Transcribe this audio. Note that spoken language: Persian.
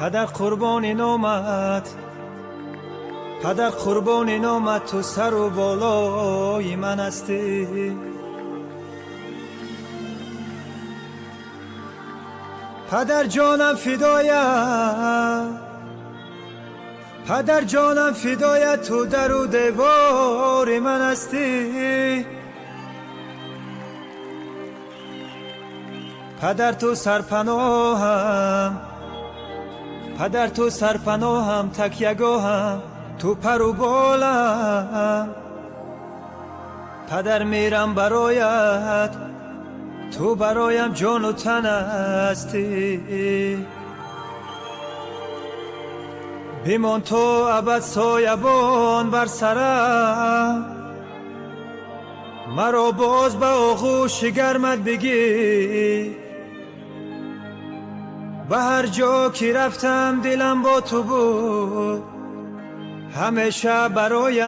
پدر قربان نامت، پدر قربان نامت، تو سر و بالای من هستی. پدر جانم فدایت، پدر جانم فدایت، تو در و دیوار من هستی. پدر تو سرپناهم، پدر تو سرپناهم، تکیه‌گاهم، تو پر و بالم. پدر میرم برایت، تو برایم جان و تن هستی. بمان تو ابد سایبان بر سرم، مرا باز به آغوش گرمت بگی. به هر جا که رفتم دلم با تو بود، همیشه برایم